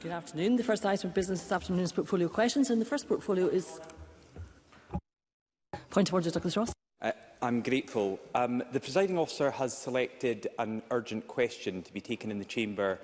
Good afternoon. The first item of business this afternoon is portfolio questions, and the first portfolio is... Point of order, Douglas Ross. I'm grateful. The presiding officer has selected an urgent question to be taken in the chamber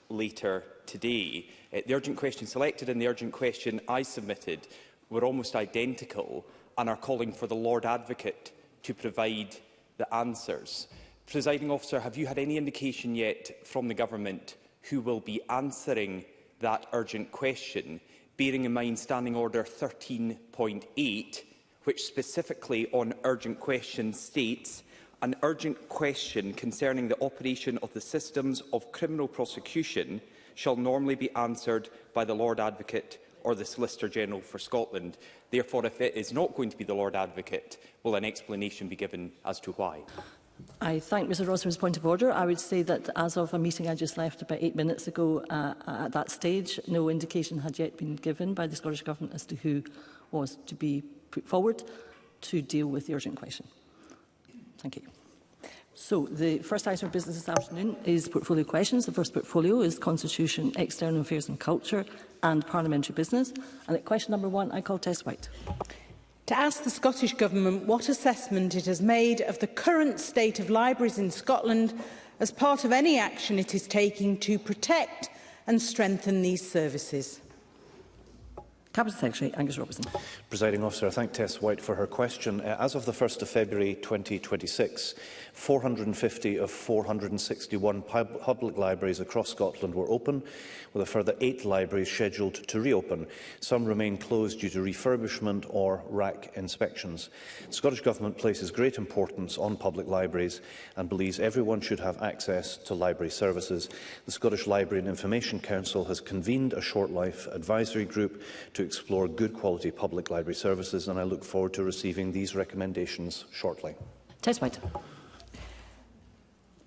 later today. The urgent question selected and the urgent question I submitted were almost identical and are calling for the Lord Advocate to provide the answers. Presiding officer, have you had any indication yet from the government who will be answering that urgent question, bearing in mind Standing Order 13.8, which specifically on urgent questions states, an urgent question concerning the operation of the systems of criminal prosecution shall normally be answered by the Lord Advocate or the Solicitor General for Scotland. Therefore, if it is not going to be the Lord Advocate, will an explanation be given as to why? I thank Mr Ross for his point of order. I would say that as of a meeting I just left about 8 minutes ago, at that stage, no indication had yet been given by the Scottish Government as to who was to be put forward to deal with the urgent question. Thank you. So, the first item of business this afternoon is portfolio questions. The first portfolio is Constitution, External Affairs and Culture and Parliamentary Business. And at question number 1, I call Tess White. To ask the Scottish Government what assessment it has made of the current state of libraries in Scotland as part of any action it is taking to protect and strengthen these services. Cabinet Secretary Angus Robertson. Presiding Officer, I thank Tess White for her question. As of the 1st of February 2026, 450 of 461 public libraries across Scotland were open, with a further 8 libraries scheduled to reopen. Some remain closed due to refurbishment or RAC inspections. The Scottish Government places great importance on public libraries and believes everyone should have access to library services. The Scottish Library and Information Council has convened a short life advisory group to explore good quality public library services, and I look forward to receiving these recommendations shortly. Tess White.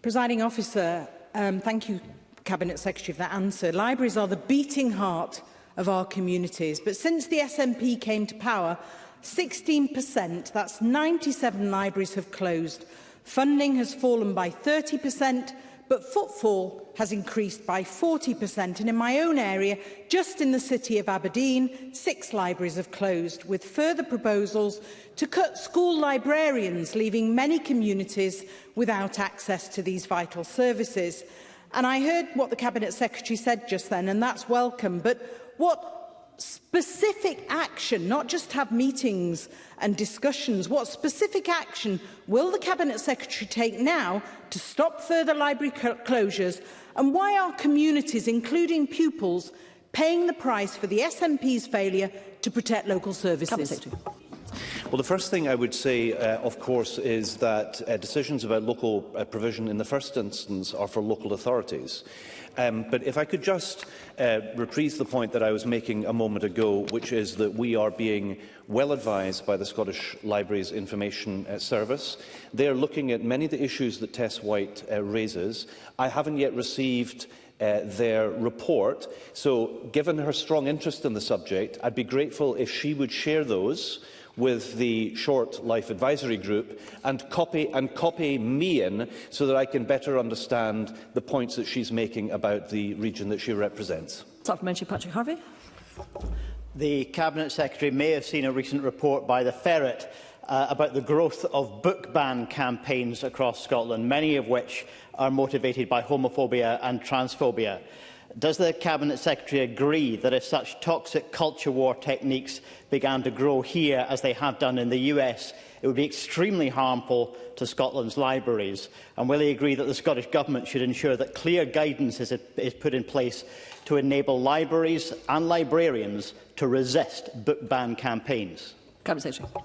Presiding Officer, thank you, Cabinet Secretary, for that answer. Libraries are the beating heart of our communities, but since the SNP came to power, 16%, that's 97 libraries, have closed. Funding has fallen by 30%, but footfall has increased by 40%. And in my own area, just in the city of Aberdeen, 6 libraries have closed, with further proposals to cut school librarians, leaving many communities without access to these vital services. And I heard what the Cabinet Secretary said just then, and that's welcome. But what specific action, not just have meetings and discussions, what specific action will the Cabinet Secretary take now to stop further library closures? And why are communities, including pupils, paying the price for the SNP's failure to protect local services? Well, the first thing I would say, of course, is that decisions about local provision in the first instance are for local authorities. But if I could just reprise the point that I was making a moment ago, which is that we are being well advised by the Scottish Libraries Information Service. They are looking at many of the issues that Tess White raises. I haven't yet received their report, so given her strong interest in the subject, I'd be grateful if she would share those with the Short Life Advisory Group and copy me in so that I can better understand the points that she's making about the region that she represents. Supplementary, Patrick Harvey. The Cabinet Secretary may have seen a recent report by the Ferret about the growth of book ban campaigns across Scotland, many of which are motivated by homophobia and transphobia. Does the Cabinet Secretary agree that if such toxic culture war techniques began to grow here, as they have done in the US, it would be extremely harmful to Scotland's libraries? And will he agree that the Scottish Government should ensure that clear guidance is put in place to enable libraries and librarians to resist book ban campaigns? Cabinet Secretary.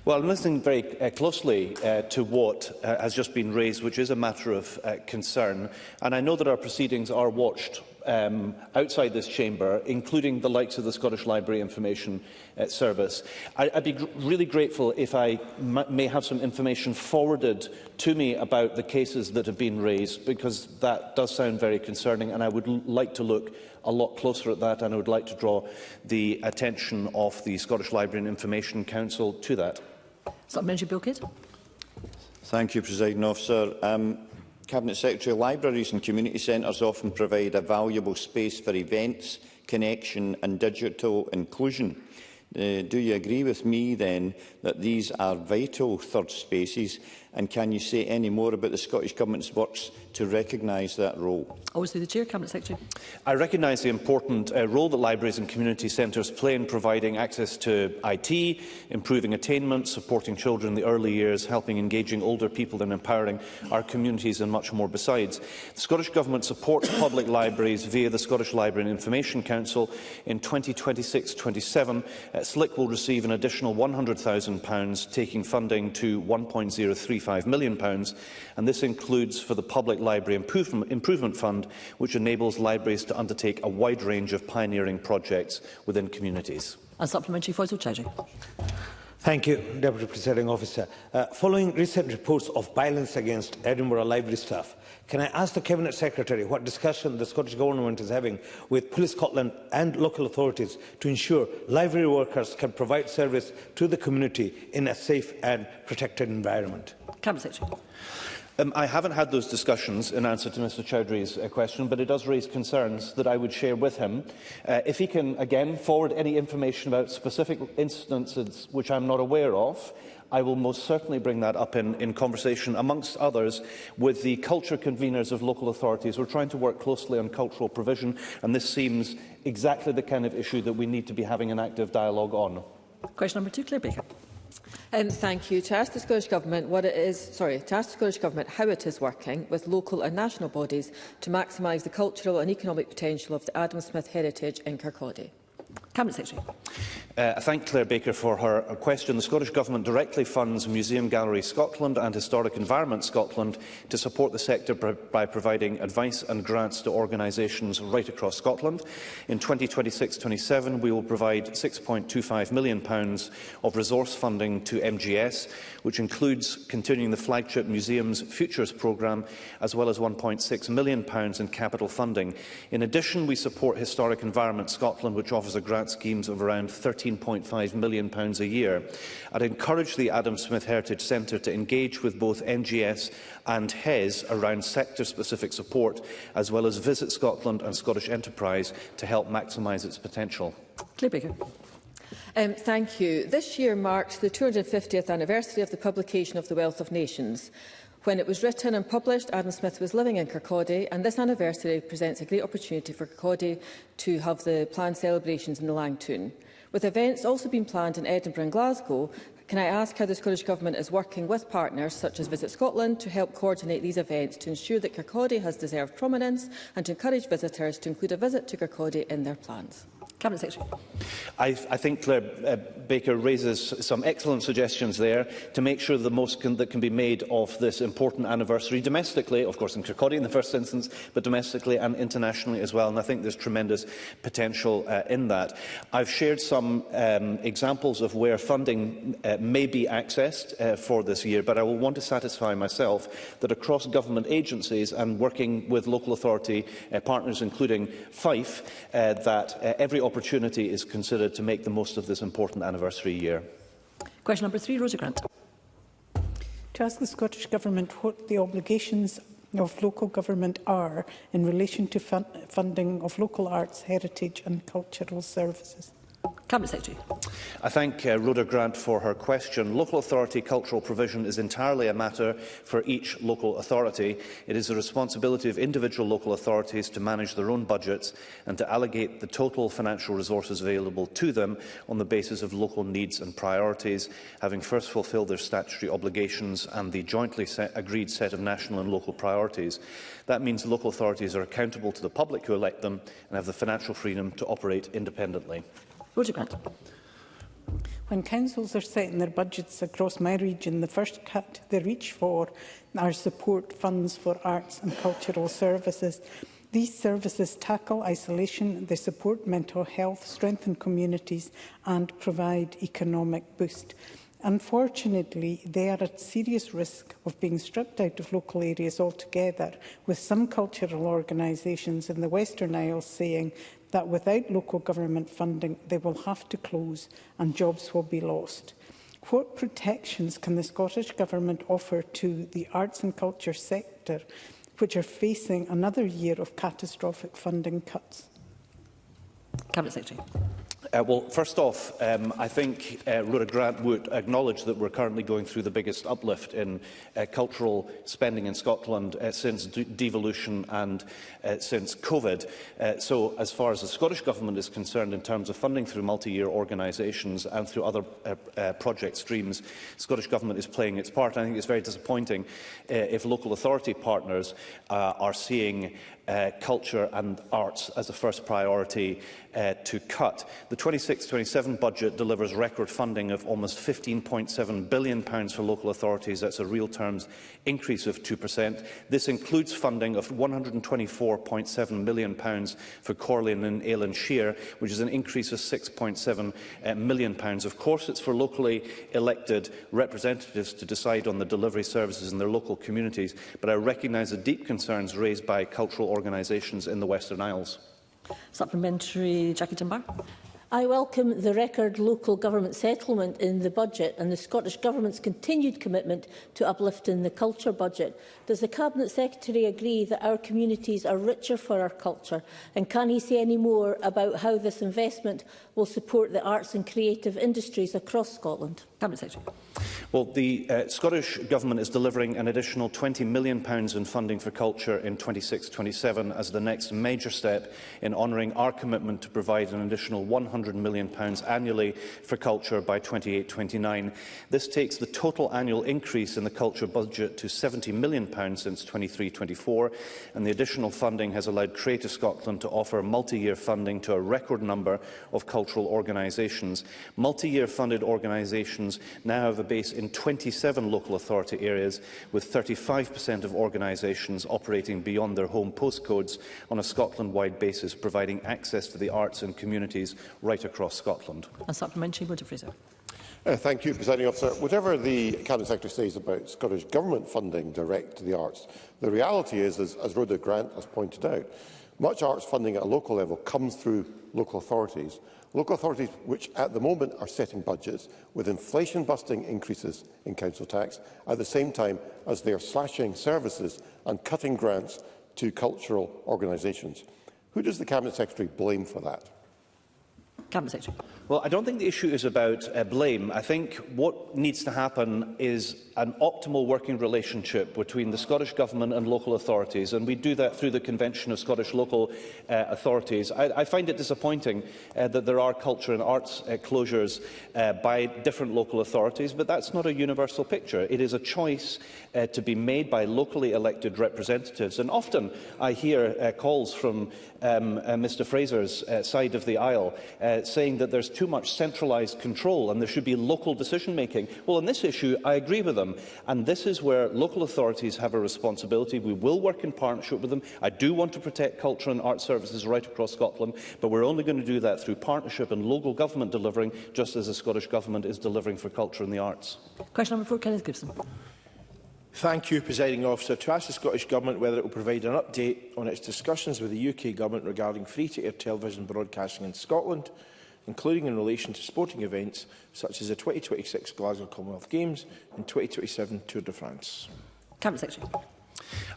Well, I'm listening very closely to what has just been raised, which is a matter of concern. And I know that our proceedings are watched outside this chamber, including the likes of the Scottish Library Information Service. I'd be really grateful if I may have some information forwarded to me about the cases that have been raised, because that does sound very concerning, and I would like to look a lot closer at that, and I would like to draw the attention of the Scottish Library and Information Council to that. Supplementary, Bill Kidd. Thank you, Presiding Officer. Cabinet Secretary, libraries and community centres often provide a valuable space for events, connection and digital inclusion. Do you agree with me, then, that these are vital third spaces, and can you say any more about the Scottish Government's works to recognise that role? Always through the Chair, Cabinet Secretary. I recognise the important role that libraries and community centres play in providing access to IT, improving attainment, supporting children in the early years, helping engaging older people and empowering our communities and much more besides. The Scottish Government supports public libraries via the Scottish Library and Information Council. In 2026-27, SLIC will receive an additional £100,000, taking funding to £1.035 million, and this includes for the Public Library Improvement Fund, which enables libraries to undertake a wide range of pioneering projects within communities. And supplementary, Faisal Chowdhury. Thank you, Deputy Presiding Officer. Following recent reports of violence against Edinburgh Library staff, can I ask the Cabinet Secretary what discussion the Scottish Government is having with Police Scotland and local authorities to ensure library workers can provide service to the community in a safe and protected environment? Cabinet Secretary. I haven't had those discussions in answer to Mr Chowdhury's question, but it does raise concerns that I would share with him. If he can, again, forward any information about specific instances which I'm not aware of, I will most certainly bring that up in conversation, amongst others, with the culture conveners of local authorities. We're trying to work closely on cultural provision, and this seems exactly the kind of issue that we need to be having an active dialogue on. Question number 2, Claire Baker. Thank you. To ask the Scottish Government how it is working with local and national bodies to maximise the cultural and economic potential of the Adam Smith heritage in Kirkcaldy. Cabinet Secretary. I thank Claire Baker for her question. The Scottish Government directly funds Museum Gallery Scotland and Historic Environment Scotland to support the sector by providing advice and grants to organisations right across Scotland. In 2026-27, we will provide £6.25 million of resource funding to MGS, which includes continuing the flagship Museums Futures programme, as well as £1.6 million in capital funding. In addition, we support Historic Environment Scotland, which offers a grant schemes of around £13.5 million a year. I'd encourage the Adam Smith Heritage Centre to engage with both NGS and HES around sector-specific support, as well as Visit Scotland and Scottish Enterprise to help maximise its potential. Claire Baker. Thank you. This year marks the 250th anniversary of the publication of The Wealth of Nations. When it was written and published, Adam Smith was living in Kirkcaldy, and this anniversary presents a great opportunity for Kirkcaldy to have the planned celebrations in the Langtoon. With events also being planned in Edinburgh and Glasgow, can I ask how the Scottish Government is working with partners such as Visit Scotland to help coordinate these events to ensure that Kirkcaldy has deserved prominence and to encourage visitors to include a visit to Kirkcaldy in their plans? Cabinet Secretary. I think Claire Baker raises some excellent suggestions there to make sure the most that can be made of this important anniversary domestically, of course in Kirkcaldy in the first instance, but domestically and internationally as well. And I think there's tremendous potential in that. I've shared some examples of where funding may be accessed for this year, but I will want to satisfy myself that across government agencies and working with local authority partners, including Fife, that every opportunity is considered to make the most of this important anniversary year. Question number 3, Rosa Grant. To ask the Scottish Government what the obligations of local government are in relation to funding of local arts, heritage and cultural services. Cabinet Secretary. I thank Rhoda Grant for her question. Local authority cultural provision is entirely a matter for each local authority. It is the responsibility of individual local authorities to manage their own budgets and to allocate the total financial resources available to them on the basis of local needs and priorities, having first fulfilled their statutory obligations and the jointly agreed set of national and local priorities. That means local authorities are accountable to the public who elect them and have the financial freedom to operate independently. Rosa Grant. When councils are setting their budgets across my region, the first cut they reach for are support funds for arts and cultural services. These services tackle isolation, they support mental health, strengthen communities and provide economic boost. Unfortunately, they are at serious risk of being stripped out of local areas altogether, with some cultural organisations in the Western Isles saying that without local government funding, they will have to close and jobs will be lost. What protections can the Scottish Government offer to the arts and culture sector which are facing another year of catastrophic funding cuts? Cabinet Secretary. Well, first off, I think Rhoda Grant would acknowledge that we're currently going through the biggest uplift in cultural spending in Scotland since devolution and since COVID. So, as far as the Scottish Government is concerned, in terms of funding through multi-year organisations and through other project streams, the Scottish Government is playing its part. I think it's very disappointing if local authority partners are seeing culture and arts as a first priority to cut. The 26-27 budget delivers record funding of almost £15.7 billion for local authorities. That's a real terms increase of 2%. This includes funding of £124.7 million for Corlean and Ailen Shear, which is an increase of £6.7 million. Of course, it's for locally elected representatives to decide on the delivery services in their local communities, but I recognise the deep concerns raised by cultural organisations in the Western Isles. Supplementary, Jackie Dunbar. I welcome the record local government settlement in the budget and the Scottish Government's continued commitment to uplifting the culture budget. Does the Cabinet Secretary agree that our communities are richer for our culture? And can he say any more about how this investment will support the arts and creative industries across Scotland? Cabinet Secretary. Well, the Scottish Government is delivering an additional £20 million in funding for culture in 26-27 as the next major step in honouring our commitment to provide an additional £100 million annually for culture by 28-29. This takes the total annual increase in the culture budget to £70 million since 23-24, and the additional funding has allowed Creative Scotland to offer multi-year funding to a record number of cultural organisations. Multi-year funded organisations now have a base in 27 local authority areas, with 35% of organisations operating beyond their home postcodes on a Scotland-wide basis, providing access to the arts and communities right across Scotland. A supplementary, Woodrow Fraser. Thank you, Presiding Officer. Whatever the Cabinet Secretary says about Scottish Government funding direct to the arts, the reality is, as Rhoda Grant has pointed out, much arts funding at a local level comes through local authorities which at the moment are setting budgets with inflation-busting increases in council tax at the same time as they are slashing services and cutting grants to cultural organisations. Who does the Cabinet Secretary blame for that? Cabinet Secretary. Well, I don't think the issue is about blame. I think what needs to happen is an optimal working relationship between the Scottish Government and local authorities, and we do that through the Convention of Scottish Local Authorities. I find it disappointing that there are culture and arts closures by different local authorities, but that's not a universal picture. It is a choice to be made by locally elected representatives, and often I hear calls from Mr Fraser's side of the aisle saying that there's too much centralised control and there should be local decision-making. Well, on this issue, I agree with them, and this is where local authorities have a responsibility. We will work in partnership with them. I do want to protect culture and art services right across Scotland, but we're only going to do that through partnership and local government delivering, just as the Scottish Government is delivering for culture and the arts. Question number 4, Kenneth Gibson. Thank you, Presiding Officer. To ask the Scottish Government whether it will provide an update on its discussions with the UK Government regarding free-to-air television broadcasting in Scotland, including in relation to sporting events such as the 2026 Glasgow Commonwealth Games and 2027 Tour de France. Cabinet Secretary.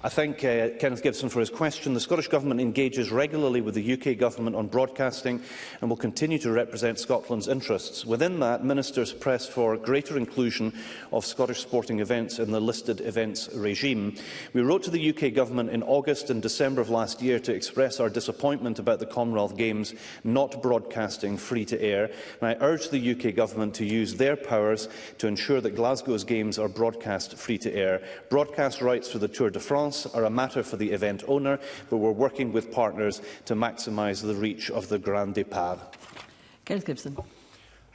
I thank Kenneth Gibson for his question. The Scottish Government engages regularly with the UK Government on broadcasting and will continue to represent Scotland's interests. Within that, ministers press for greater inclusion of Scottish sporting events in the listed events regime. We wrote to the UK Government in August and December of last year to express our disappointment about the Commonwealth Games not broadcasting free-to-air, and I urge the UK Government to use their powers to ensure that Glasgow's Games are broadcast free-to-air. Broadcast rights for the Tour de France are a matter for the event owner, but we're working with partners to maximise the reach of the Grand Départ. Kenneth Gibson.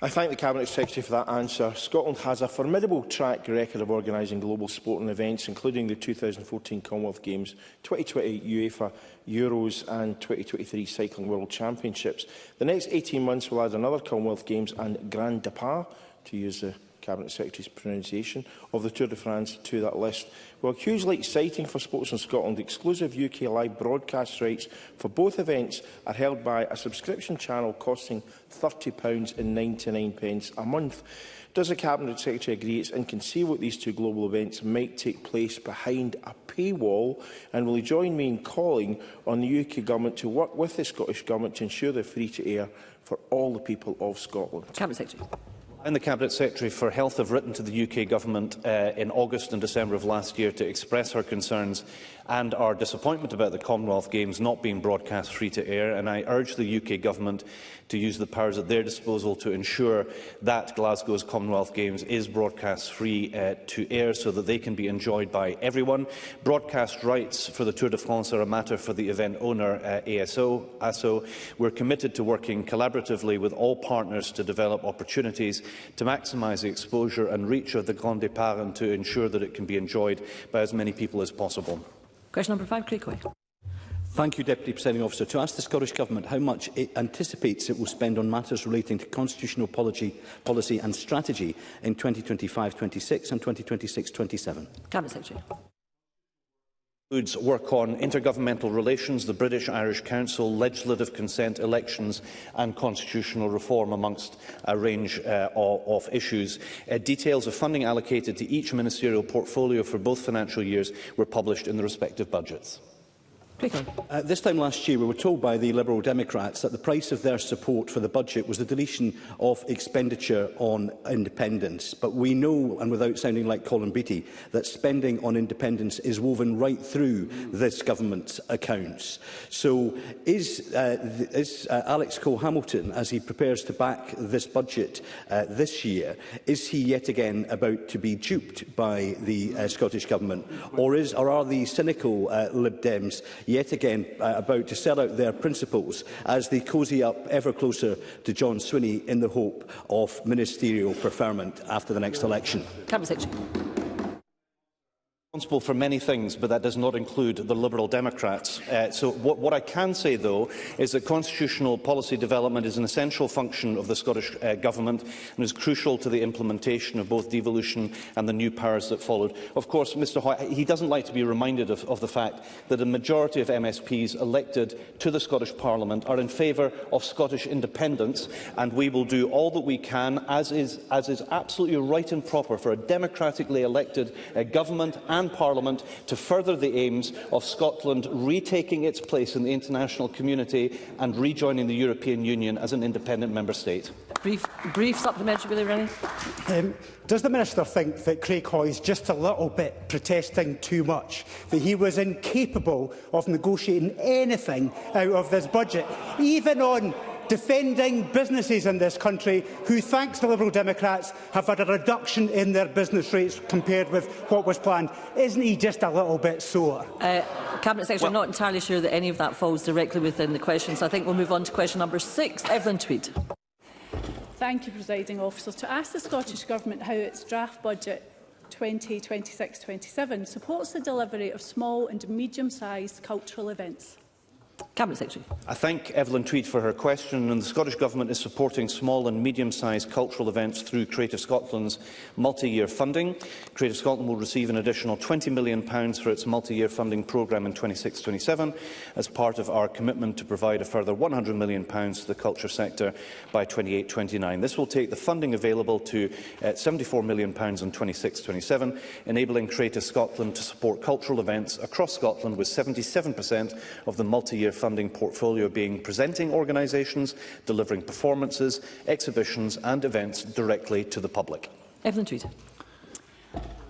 I thank the Cabinet Secretary for that answer. Scotland has a formidable track record of organising global sporting events, including the 2014 Commonwealth Games, 2020 UEFA Euros and 2023 Cycling World Championships. The next 18 months will add another Commonwealth Games and Grand Départ, to use the Cabinet Secretary's pronunciation, of the Tour de France to that list. While hugely exciting for sports in Scotland, exclusive UK live broadcast rights for both events are held by a subscription channel costing £30.99 a month. Does the Cabinet Secretary agree it's inconceivable that these two global events might take place behind a paywall, and will he join me in calling on the UK Government to work with the Scottish Government to ensure they're free to air for all the people of Scotland? Cabinet Secretary. And the Cabinet Secretary for Health have written to the UK Government in August and December of last year to express her concerns and our disappointment about the Commonwealth Games not being broadcast free to air, and I urge the UK Government to use the powers at their disposal to ensure that Glasgow's Commonwealth Games is broadcast free to air so that they can be enjoyed by everyone. Broadcast rights for the Tour de France are a matter for the event owner, ASO. We're committed to working collaboratively with all partners to develop opportunities to maximise the exposure and reach of the Grand Départ and to ensure that it can be enjoyed by as many people as possible. Question number 5, Craig Hoy. Thank you, Deputy Presiding Officer. To ask the Scottish Government how much it anticipates it will spend on matters relating to constitutional policy and strategy in 2025-26 and 2026-27. Cabinet Secretary. Includes work on intergovernmental relations, the British-Irish Council, legislative consent, elections and constitutional reform, amongst a range of issues. Details of funding allocated to each ministerial portfolio for both financial years were published in the respective budgets. This time last year, we were told by the Liberal Democrats that the price of their support for the budget was the deletion of expenditure on independence. But we know, and without sounding like Colin Beattie, that spending on independence is woven right through this government's accounts. So is Alex Cole-Hamilton, as he prepares to back this budget this year, is he yet again about to be duped by the Scottish Government? Or are the cynical Lib Dems yet again about to sell out their principles as they cosy up ever closer to John Swinney in the hope of ministerial preferment after the next election? Cabinet Secretary. Responsible for many things, but that does not include the Liberal Democrats. So what I can say, though, is that constitutional policy development is an essential function of the Scottish Government and is crucial to the implementation of both devolution and the new powers that followed. Of course, Mr Hoy, he doesn't like to be reminded of the fact that a majority of MSPs elected to the Scottish Parliament are in favour of Scottish independence, and we will do all that we can, as is absolutely right and proper for a democratically elected government and Parliament, to further the aims of Scotland retaking its place in the international community and rejoining the European Union as an independent member state. Brief supplementary, Willie Rennie. Does the Minister think that Craig Hoy is just a little bit protesting too much, that he was incapable of negotiating anything out of this budget, even on defending businesses in this country who, thanks to Liberal Democrats, have had a reduction in their business rates compared with what was planned? Isn't he just a little bit sore? Cabinet Secretary, I'm not entirely sure that any of that falls directly within the question, so I think we'll move on to question number 6. Evelyn Tweed. Thank you, Presiding Officer. To ask the Scottish Government how its draft budget 2026-27 supports the delivery of small and medium-sized cultural events. Cabinet Secretary. I thank Evelyn Tweed for her question, and the Scottish Government is supporting small and medium-sized cultural events through Creative Scotland's multi-year funding. Creative Scotland will receive an additional £20 million for its multi-year funding programme in 26-27 as part of our commitment to provide a further £100 million to the culture sector by 28-29. This will take the funding available to £74 million in 26-27, enabling Creative Scotland to support cultural events across Scotland, with 77% of the multi-year funding portfolio being presenting organisations, delivering performances, exhibitions and events directly to the public. Evelyn Tweed.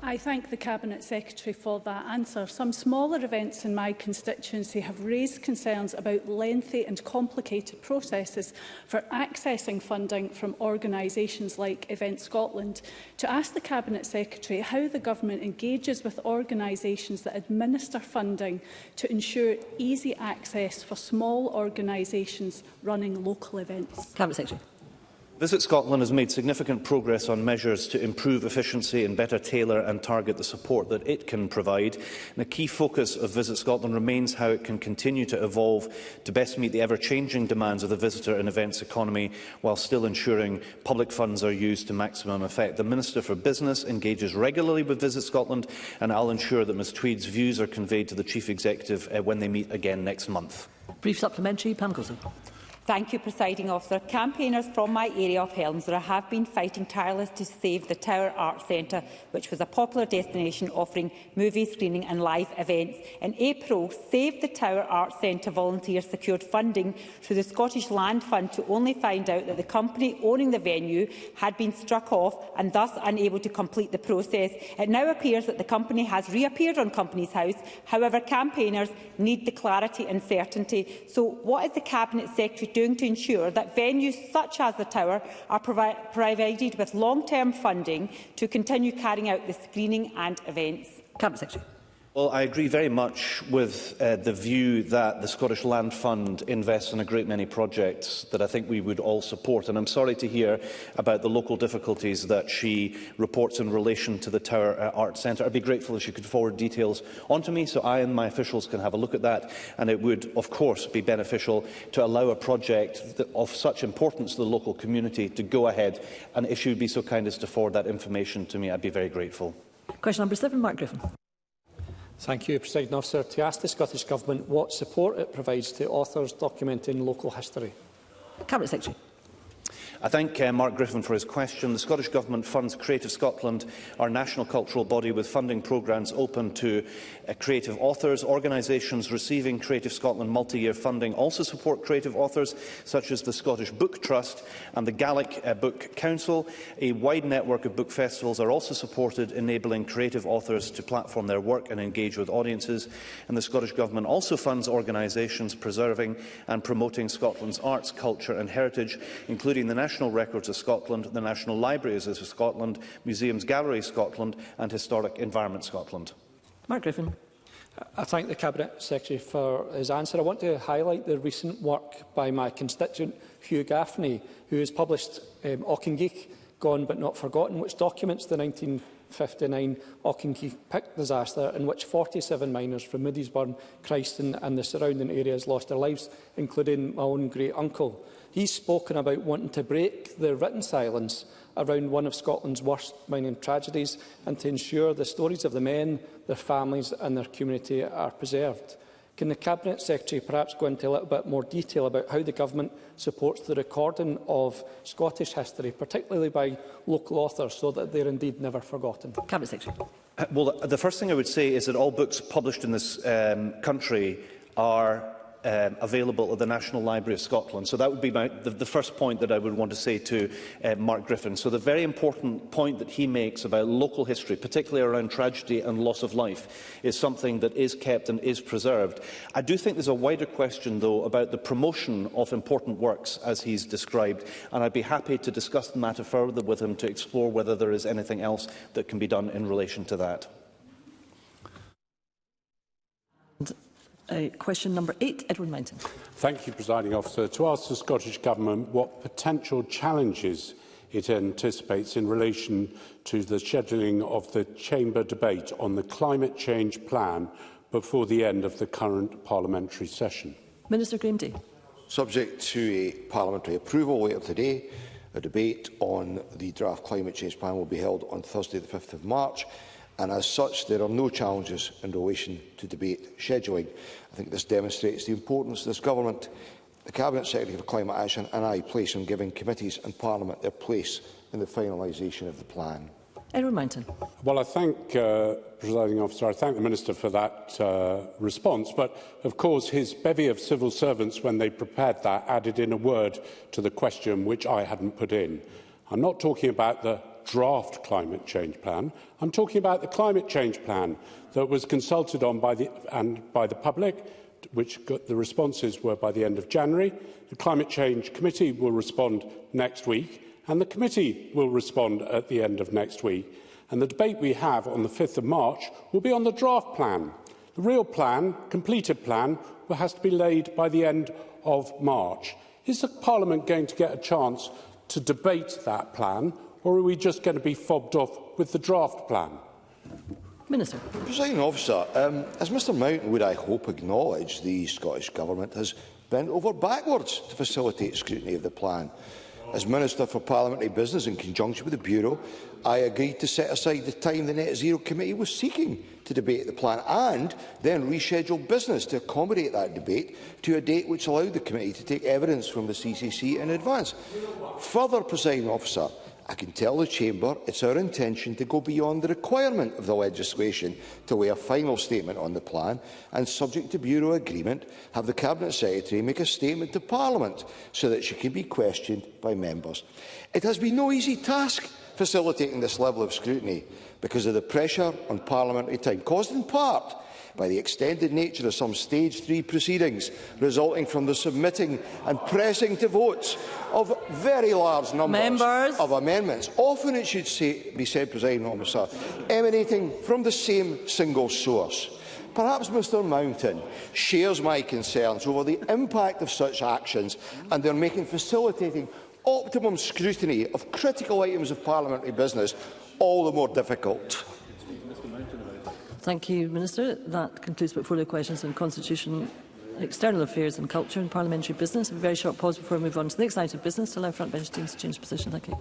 I thank the Cabinet Secretary for that answer. Some smaller events in my constituency have raised concerns about lengthy and complicated processes for accessing funding from organisations like Event Scotland. To ask the Cabinet Secretary how the Government engages with organisations that administer funding to ensure easy access for small organisations running local events. Cabinet Secretary. Visit Scotland has made significant progress on measures to improve efficiency and better tailor and target the support that it can provide. And a key focus of Visit Scotland remains how it can continue to evolve to best meet the ever-changing demands of the visitor and events economy, while still ensuring public funds are used to maximum effect. The Minister for Business engages regularly with Visit Scotland, and I'll ensure that Ms Tweed's views are conveyed to the Chief Executive when they meet again next month. Brief supplementary, Pam Coulson. Thank you, Presiding Officer. Campaigners from my area of Helensburgh have been fighting tirelessly to save the Tower Arts Centre, which was a popular destination offering movie screening and live events. In April, Save the Tower Arts Centre volunteers secured funding through the Scottish Land Fund to only find out that the company owning the venue had been struck off and thus unable to complete the process. It now appears that the company has reappeared on Companies House. However, campaigners need the clarity and certainty. So what is the Cabinet Secretary doing to ensure that venues such as the Tower are provided with long-term funding to continue carrying out the screening and events? Cabinet Secretary. Well, I agree very much with the view that the Scottish Land Fund invests in a great many projects that I think we would all support. And I'm sorry to hear about the local difficulties that she reports in relation to the Tower Arts Centre. I'd be grateful if she could forward details onto me so I and my officials can have a look at that. And it would, of course, be beneficial to allow a project of such importance to the local community to go ahead. And if she would be so kind as to forward that information to me, I'd be very grateful. Question number 7, Mark Griffin. Thank you, Presiding Officer. To ask the Scottish Government what support it provides to authors documenting local history. Cabinet Secretary. I thank Mark Griffin for his question. The Scottish Government funds Creative Scotland, our national cultural body with funding programmes open to creative authors. Organisations receiving Creative Scotland multi-year funding also support creative authors, such as the Scottish Book Trust and the Gaelic Book Council. A wide network of book festivals are also supported, enabling creative authors to platform their work and engage with audiences. And the Scottish Government also funds organisations preserving and promoting Scotland's arts, culture and heritage, including the National Records of Scotland, the National Libraries of Scotland, Museums Galleries Scotland and Historic Environment Scotland. Mark Griffin. I thank the Cabinet Secretary for his answer. I want to highlight the recent work by my constituent Hugh Gaffney, who has published Auchingeich, Gone But Not Forgotten, which documents the 1959 Auchingeich pit disaster in which 47 miners from Moodiesburn, Christon and the surrounding areas lost their lives, including my own great-uncle. He's spoken about wanting to break the written silence around one of Scotland's worst mining tragedies and to ensure the stories of the men, their families and their community are preserved. Can the Cabinet Secretary perhaps go into a little bit more detail about how the Government supports the recording of Scottish history, particularly by local authors, so that they're indeed never forgotten? Cabinet Secretary. Well, the first thing I would say is that all books published in this country are available at the National Library of Scotland. So that would be the first point that I would want to say to Mark Griffin. So the very important point that he makes about local history, particularly around tragedy and loss of life, is something that is kept and is preserved. I do think there's a wider question, though, about the promotion of important works, as he's described, and I'd be happy to discuss the matter further with him to explore whether there is anything else that can be done in relation to that. Question number 8, Edward Mountain. Thank you, Presiding Officer. To ask the Scottish Government what potential challenges it anticipates in relation to the scheduling of the Chamber debate on the climate change plan before the end of the current parliamentary session. Minister Graham Day. Subject to a parliamentary approval later today, a debate on the draft climate change plan will be held on Thursday the 5th of March. And as such, there are no challenges in relation to debate scheduling. I think this demonstrates the importance this Government, the Cabinet Secretary for Climate Action and I place on giving committees and Parliament their place in the finalisation of the plan. Edward Mountain. Well, I thank, Presiding Officer, I thank the Minister for that response. But, of course, his bevy of civil servants, when they prepared that, added in a word to the question which I hadn't put in. I'm not talking about the draft climate change plan. I'm talking about the climate change plan that was consulted on by the public, which got the responses were by the end of January. The Climate Change Committee will respond next week, and the committee will respond at the end of next week. And the debate we have on the 5th of March will be on the draft plan. The real plan, completed plan, has to be laid by the end of March. Is the Parliament going to get a chance to debate that plan, or are we just going to be fobbed off with the draft plan? Minister. Presiding Officer, as Mr Mountain would, I hope, acknowledge, the Scottish Government has bent over backwards to facilitate scrutiny of the plan. as Minister for Parliamentary Business, in conjunction with the Bureau, I agreed to set aside the time the Net Zero Committee was seeking to debate the plan, and then reschedule business to accommodate that debate to a date which allowed the committee to take evidence from the CCC in advance. Further, Presiding Officer, I can tell the Chamber it's our intention to go beyond the requirement of the legislation to weigh a final statement on the plan and, subject to Bureau agreement, have the Cabinet Secretary make a statement to Parliament so that she can be questioned by members. It has been no easy task facilitating this level of scrutiny because of the pressure on parliamentary time, caused in part by the extended nature of some Stage 3 proceedings, resulting from the submitting and pressing to votes of very large numbers of amendments, often, it should be said, Presiding Officer, emanating from the same single source. Perhaps Mr Mountain shares my concerns over the impact of such actions and their making facilitating optimum scrutiny of critical items of parliamentary business all the more difficult. Thank you, Minister. That concludes portfolio questions on Constitution, External Affairs and Culture and Parliamentary Business. A very short pause before we move on to the next item of business to allow front bench teams to change position. Thank you.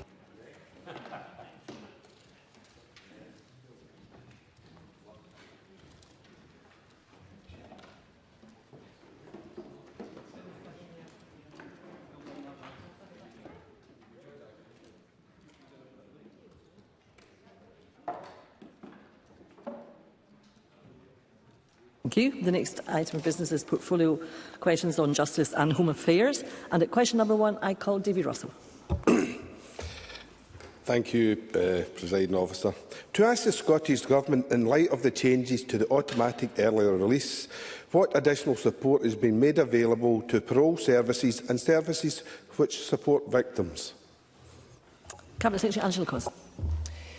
Thank you. The next item of business is portfolio questions on justice and home affairs. And at question number 1, I call Davy Russell. Thank you, Presiding Officer. To ask the Scottish Government, in light of the changes to the automatic earlier release, what additional support is being made available to parole services and services which support victims? Cabinet Secretary Angela Cos.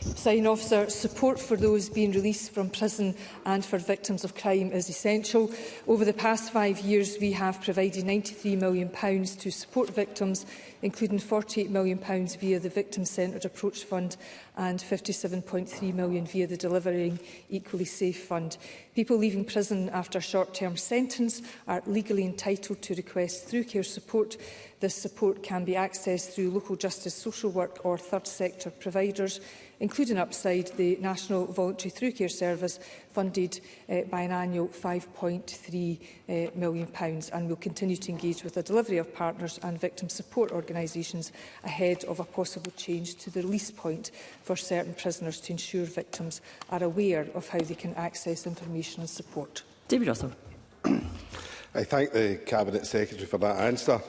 Presiding Officer, support for those being released from prison and for victims of crime is essential. Over the past 5 years, we have provided £93 million to support victims, including £48 million via the Victim-Centred Approach Fund and £57.3 million via the Delivering Equally Safe Fund. People leaving prison after a short-term sentence are legally entitled to request through care support. This support can be accessed through local justice, social work or third sector providers, including Upside, the National Voluntary Through Care Service, funded by an annual £5.3 million, and will continue to engage with the delivery of partners and victim support organisations ahead of a possible change to the release point for certain prisoners to ensure victims are aware of how they can access information and support. David Russell. I thank the Cabinet Secretary for that answer.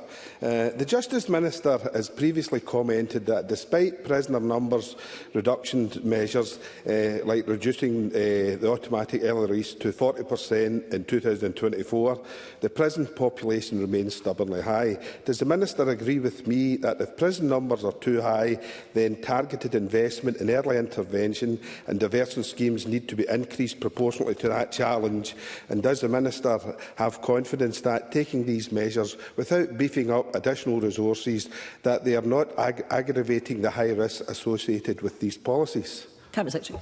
The Justice Minister has previously commented that despite prisoner numbers reduction measures, like reducing the automatic early release to 40% in 2024, the prison population remains stubbornly high. Does the Minister agree with me that if prison numbers are too high, then targeted investment in early intervention and diversion schemes need to be increased proportionally to that challenge? And does the Minister have confidence that taking these measures without beefing up additional resources, that they are not aggravating the high risks associated with these policies? Cabinet Secretary.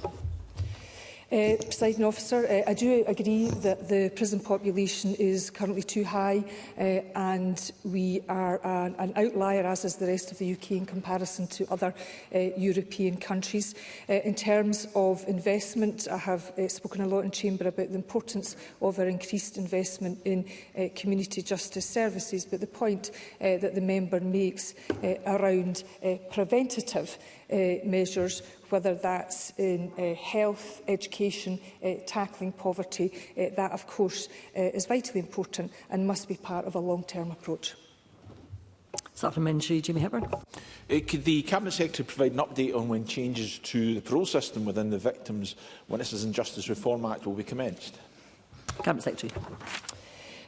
Presiding Officer, I do agree that the prison population is currently too high, and we are an outlier, as is the rest of the UK, in comparison to other European countries. In terms of investment, I have spoken a lot in Chamber about the importance of our increased investment in community justice services, but the point that the member makes around preventative measures, whether that's in health, education, tackling poverty, that of course is vitally important and must be part of a long-term approach. Supplementary, Jamie Hepburn. Could the Cabinet Secretary provide an update on when changes to the parole system within the Victims, Witnesses and Justice Reform Act will be commenced? Cabinet Secretary.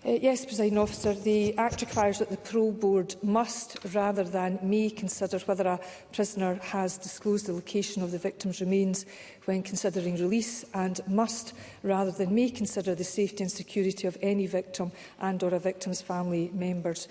Yes, Presiding Officer, the Act requires that the Parole Board must, rather than may, consider whether a prisoner has disclosed the location of the victim's remains when considering release, and must, rather than may, consider the safety and security of any victim and or a victim's family members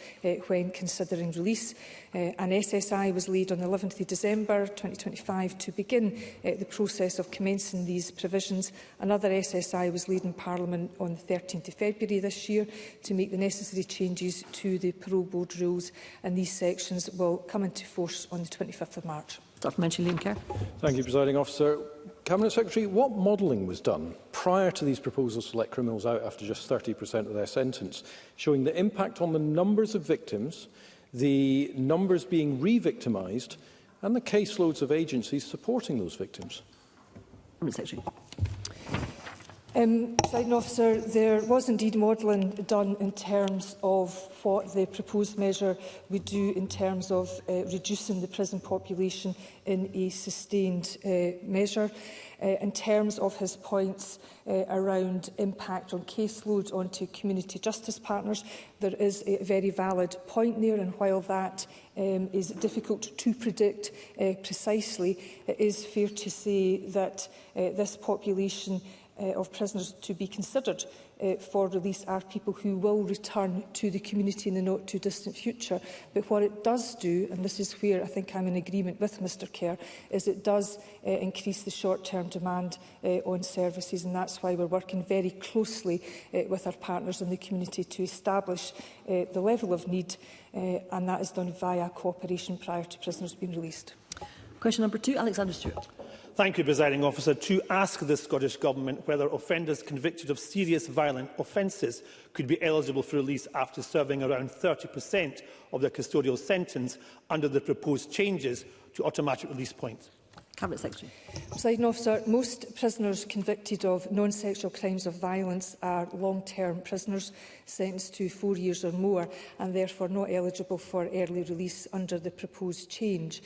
when considering release. An SSI was laid on the 11th of December 2025 to begin the process of commencing these provisions. Another SSI was laid in Parliament on the 13th of February this year. to make the necessary changes to the parole board rules, and these sections will come into force on the 25th of March. Supplementary, Liam Kerr. Thank you, Presiding Officer. Cabinet Secretary, what modelling was done prior to these proposals to let criminals out after just 30% of their sentence, showing the impact on the numbers of victims, the numbers being re-victimised, and the caseloads of agencies supporting those victims? Cabinet Secretary. Presiding Officer, there was indeed modelling done in terms of what the proposed measure would do in terms of reducing the prison population in a sustained measure. In terms of his points around impact on caseload onto community justice partners, there is a very valid point there, and while that is difficult to predict precisely, it is fair to say that this population of prisoners to be considered for release are people who will return to the community in the not too distant future. But what it does do, and this is where I think I'm in agreement with Mr Kerr, is it does increase the short-term demand on services, and that's why we're working very closely with our partners in the community to establish the level of need, and that is done via cooperation prior to prisoners being released. Question number 2, Alexander Stewart. Thank you, Presiding Officer. To ask the Scottish Government whether offenders convicted of serious violent offences could be eligible for release after serving around 30% of their custodial sentence under the proposed changes to automatic release points. Cabinet Secretary. Presiding Officer, most prisoners convicted of non-sexual crimes of violence are long-term prisoners sentenced to 4 years or more, and therefore not eligible for early release under the proposed change.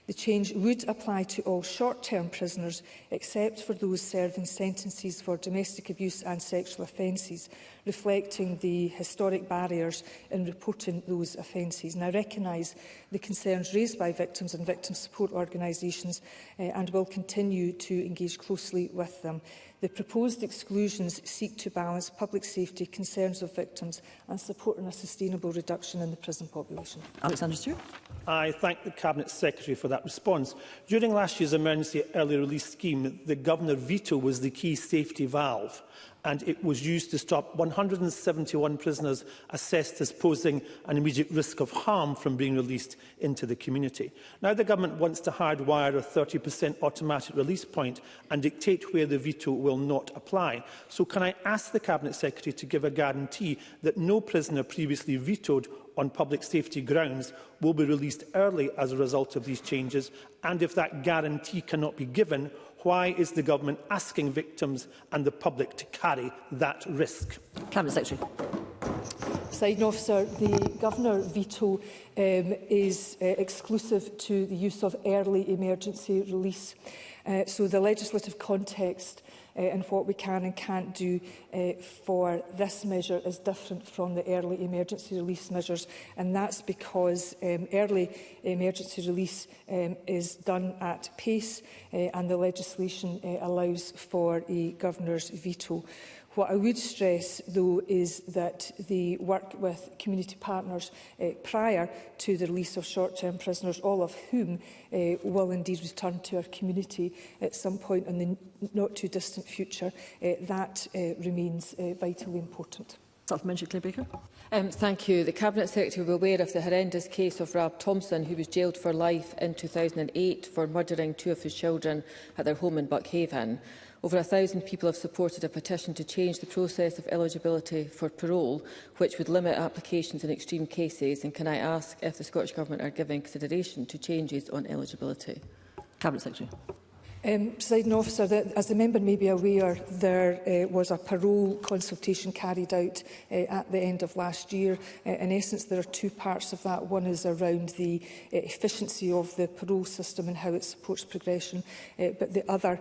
The change would apply to all short-term prisoners, except for those serving sentences for domestic abuse and sexual offences, reflecting the historic barriers in reporting those offences. And I recognise the concerns raised by victims and victim support organisations and will continue to engage closely with them. The proposed exclusions seek to balance public safety, concerns of victims and supporting a sustainable reduction in the prison population. Alexander Stewart. I thank the Cabinet Secretary for that response. During last year's emergency early release scheme, the Governor veto was the key safety valve, and it was used to stop 171 prisoners assessed as posing an immediate risk of harm from being released into the community. Now the Government wants to hardwire a 30% automatic release point and dictate where the veto will not apply. So can I ask the Cabinet Secretary to give a guarantee that no prisoner previously vetoed on public safety grounds will be released early as a result of these changes? And if that guarantee cannot be given, why is the Government asking victims and the public to carry that risk? Cabinet Secretary. Presiding Officer, the Governor veto is exclusive to the use of early emergency release. So the legislative context and what we can and can't do for this measure is different from the early emergency release measures, and that's because early emergency release is done at pace and the legislation allows for a Governor's veto. What I would stress, though, is that the work with community partners prior to the release of short-term prisoners, all of whom will indeed return to our community at some point in the not-too-distant future, that remains vitally important. Supplementary, Claire Baker. Thank you. The Cabinet Secretary will be aware of the horrendous case of Rab Thompson, who was jailed for life in 2008 for murdering 2 of his children at their home in Buckhaven. Over 1,000 people have supported a petition to change the process of eligibility for parole, which would limit applications in extreme cases. And can I ask if the Scottish Government are giving consideration to changes on eligibility? Cabinet Secretary. Presiding Officer, as the member may be aware, there was a parole consultation carried out at the end of last year. In essence, there are 2 parts of that. One is around the efficiency of the parole system and how it supports progression. But the other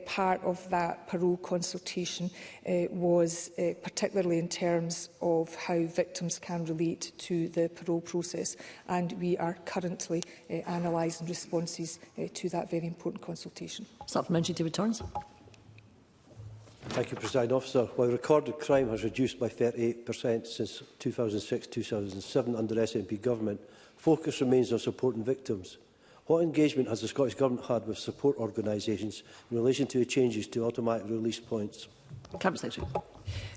part of that parole consultation was particularly in terms of how victims can relate to the parole process. And we are currently analysing responses to that very important consultation. Supplementary, David Torrance. Thank you, Presiding Officer. While recorded crime has reduced by 38% since 2006-2007 under SNP government, focus remains on supporting victims. What engagement has the Scottish Government had with support organisations in relation to the changes to automatic release points? Cabinet Secretary.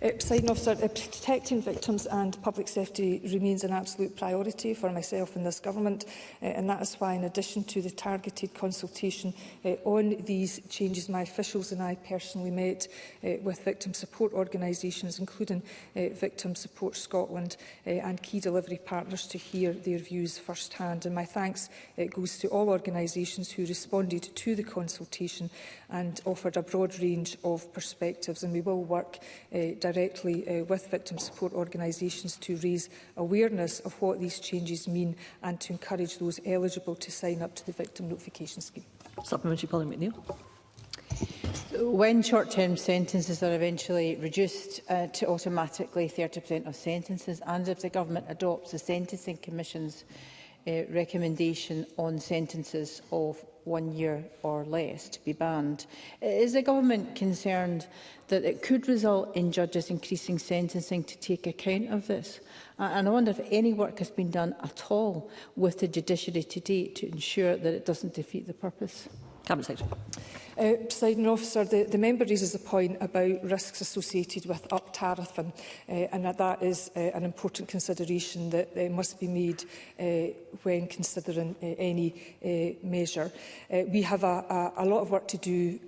Presiding Officer, protecting victims and public safety remains an absolute priority for myself and this Government, and that is why, in addition to the targeted consultation on these changes, my officials and I personally met with victim support organisations, including Victim Support Scotland and key delivery partners, to hear their views first-hand. And my thanks goes to all organisations who responded to the consultation and offered a broad range of perspectives, and we will work directly with victim support organisations to raise awareness of what these changes mean and to encourage those eligible to sign up to the Victim Notification Scheme. Supplementary, Pauline McNeill. When short-term sentences are eventually reduced to automatically 30% of sentences, and if the Government adopts the Sentencing Commission's recommendation on sentences of 1 year or less to be banned, is the Government concerned that it could result in judges increasing sentencing to take account of this? And I wonder if any work has been done at all with the judiciary to date to ensure that it doesn't defeat the purpose. Cabinet Secretary. Presiding Officer, the member raises a point about risks associated with up-tariffing, and that is an important consideration that must be made when considering any measure. We have a lot of work to do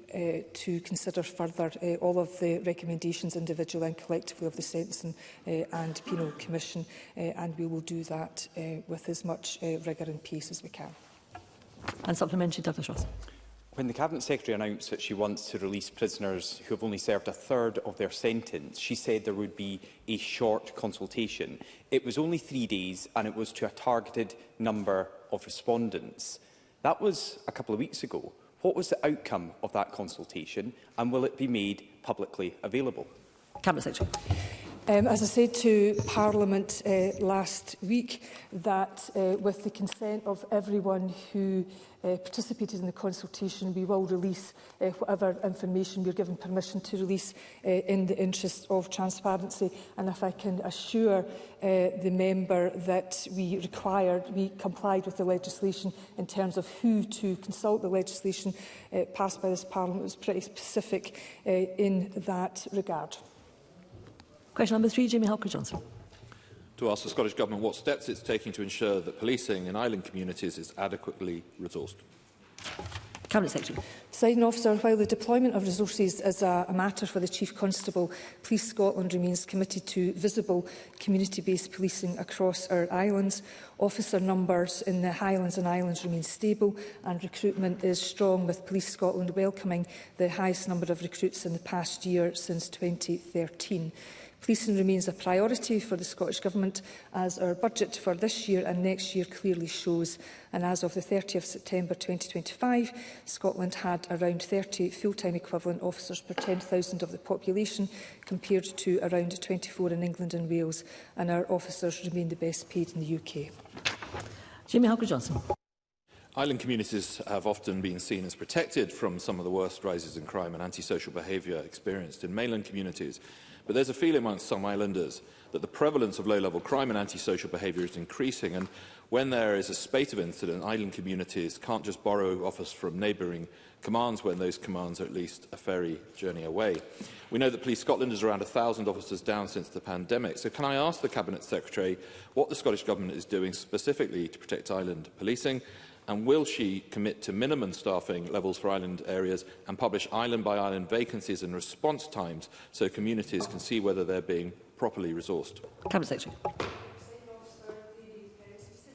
to consider further all of the recommendations individually and collectively of the Sentencing and Penal Commission, and we will do that with as much rigour and pace as we can. And supplementary, Douglas Ross. When the Cabinet Secretary announced that she wants to release prisoners who have only served a third of their sentence, she said there would be a short consultation. It was only 3 days and it was to a targeted number of respondents. That was a couple of weeks ago. What was the outcome of that consultation, and will it be made publicly available? Cabinet Secretary. As I said to Parliament last week, that with the consent of everyone who participated in the consultation, we will release whatever information we are given permission to release in the interest of transparency. And if I can assure the member that we complied with the legislation in terms of who to consult, the legislation passed by this Parliament was pretty specific in that regard. Question number 3, Jamie Halker-Johnson. To ask the Scottish Government what steps it's taking to ensure that policing in island communities is adequately resourced. Cabinet Secretary. Presiding Officer, while the deployment of resources is a matter for the Chief Constable, Police Scotland remains committed to visible community-based policing across our islands. Officer numbers in the Highlands and Islands remain stable and recruitment is strong, with Police Scotland welcoming the highest number of recruits in the past year since 2013. Policing remains a priority for the Scottish Government, as our budget for this year and next year clearly shows. And as of the 30th September 2025, Scotland had around 30 full-time equivalent officers per 10,000 of the population, compared to around 24 in England and Wales, and our officers remain the best paid in the UK. Jamie Halker-Johnson. Island communities have often been seen as protected from some of the worst rises in crime and antisocial behaviour experienced in mainland communities. But there's a feeling amongst some islanders that the prevalence of low-level crime and antisocial behaviour is increasing, and when there is a spate of incident, island communities can't just borrow offers from neighbouring commands when those commands are at least a ferry journey away. We know that Police Scotland is around 1,000 officers down since the pandemic, so can I ask the Cabinet Secretary what the Scottish Government is doing specifically to protect island policing? And will she commit to minimum staffing levels for island areas and publish island-by-island vacancies and response times so communities can see whether they're being properly resourced? Cabinet Secretary.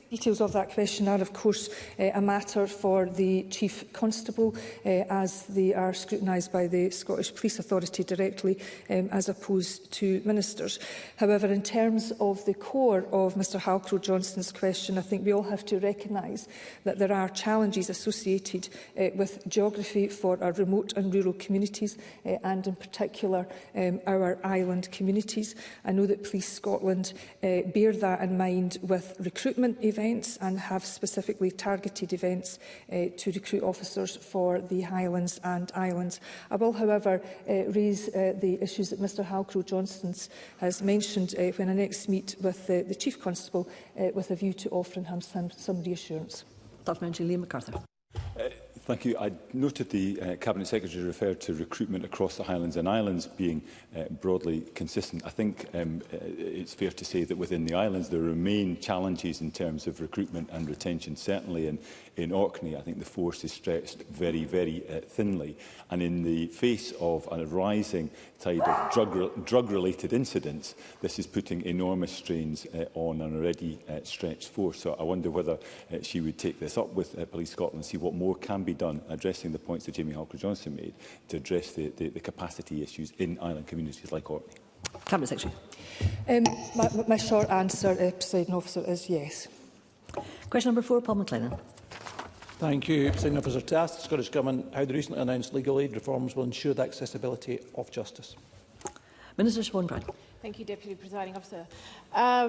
Details of that question are, of course, a matter for the Chief Constable, as they are scrutinised by the Scottish Police Authority directly, as opposed to ministers. However, in terms of the core of Mr Halcrow-Johnston's question, I think we all have to recognise that there are challenges associated with geography for our remote and rural communities, and in particular our island communities. I know that Police Scotland bear that in mind with recruitment events and have specifically targeted events to recruit officers for the Highlands and Islands. I will, however, raise the issues that Mr Halcrow-Johnston has mentioned when I next meet with the Chief Constable, with a view to offering him some reassurance. Supplementary, Liam MacArthur. Thank you. I noted the Cabinet Secretary referred to recruitment across the Highlands and Islands being broadly consistent. I think it's fair to say that within the islands there remain challenges in terms of recruitment and retention. Certainly in Orkney, I think the force is stretched very, very thinly. And in the face of a rising tide of drug-related incidents, this is putting enormous strains on an already stretched force. So I wonder whether she would take this up with Police Scotland and see what more can be done, addressing the points that Jamie Halker-Johnson made, to address the capacity issues in island communities like Orkney. Cabinet Secretary. My short answer, Presiding Officer, is yes. Question number 4, Paul McLennan. Thank you, Presiding Officer. To ask the Scottish Government how the recently announced legal aid reforms will ensure the accessibility of justice. Minister Siobhan Brown. Thank you, Deputy Presiding Officer.